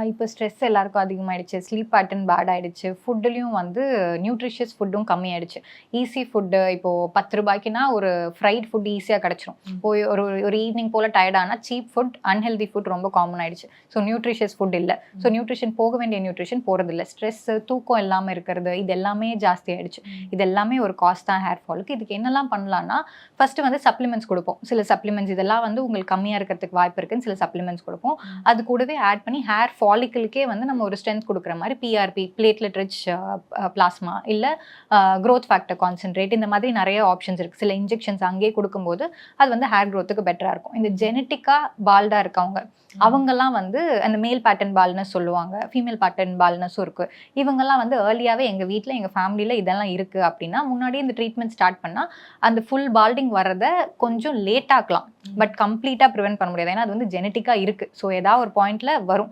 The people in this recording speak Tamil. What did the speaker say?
இப்போ ஸ்ட்ரெஸ் எல்லாருக்கும் அதிகமாயிடுச்சு. ஸ்லீப் பேட்டர்ன் பேட் ஆயிடுச்சு. ஃபுட்லயும் வந்து நியூட்ரிஷியஸ் ஃபுட்டும் கம்மியாயிடுச்சு. ஈஸி ஃபுட்டு இப்போ ₹10க்குனா ஒரு ஃப்ரைட் ஃபுட் ஈஸியா கிடைச்சிரும். போய் ஒரு ஒரு ஈவினிங் போல டயர்ட் ஆனா சீப் ஃபுட், அன்ஹெல்தி ஃபுட் ரொம்ப காமன் ஆயிடுச்சு. ஸோ நியூட்ரிஷியஸ் ஃபுட் இல்ல. ஸோ நியூட்ரிஷன் போக வேண்டிய நியூட்ரிஷன் போறதில்ல. ஸ்ட்ரெஸ், தூக்கம் இல்லாம இருக்கிறது இது எல்லாமே ஜாஸ்தி ஆயிடுச்சு. இது எல்லாமே ஒரு காஸ்ட் தான் ஹேர் ஃபாலுக்கு. இதுக்கு என்னெல்லாம் பண்ணலாம்னா, ஃபர்ஸ்ட் வந்து சப்ளிமெண்ட்ஸ் கொடுப்போம். சில சப்ளிமெண்ட்ஸ் இதெல்லாம் வந்து உங்களுக்கு கம்மியா இருக்கிறதுக்கு வாய்ப்பு இருக்குன்னு சில சப்ளிமெண்ட்ஸ் கொடுப்போம். அது கூடவே ஆட் பண்ணி ஹேர் ஃபாலிக்கலுக்கே வந்து நம்ம ஒரு ஸ்ட்ரென்த் கொடுக்குற மாதிரி பிஆர்பி, பிளேட்லெட் ரிச் பிளாஸ்மா, இல்லை க்ரோத் ஃபேக்டர் கான்சென்ட்ரேட், இந்த மாதிரி நிறைய ஆப்ஷன்ஸ் இருக்குது. சில இன்ஜெக்ஷன்ஸ் அங்கேயே கொடுக்கும்போது அது வந்து ஹேர் க்ரோத்துக்கு பெட்டராக இருக்கும். இந்த ஜெனட்டிக்காக பால்டாக இருக்கவங்க அவங்கெல்லாம் வந்து அந்த மேல் பேட்டர்ன் பால்னஸ் சொல்லுவாங்க, ஃபீமேல் பேட்டர்ன் பால்னஸும் இருக்குது. இவங்கெல்லாம் வந்து ஏர்லியாகவே எங்கள் வீட்டில் எங்கள் ஃபேமிலியில் இதெல்லாம் இருக்குது அப்படின்னா முன்னாடியே இந்த ட்ரீட்மெண்ட் ஸ்டார்ட் பண்ணால் அந்த ஃபுல் பால்டிங் வர்றதை கொஞ்சம் லேட் ஆக்கலாம். பட் கம்ப்ளீட்டாக ப்ரிவென்ட் பண்ண முடியாது. ஏன்னா அது வந்து ஜெனட்டிக்காக இருக்குது. ஸோ ஏதாவது ஒரு பாயிண்ட்ல வரும்.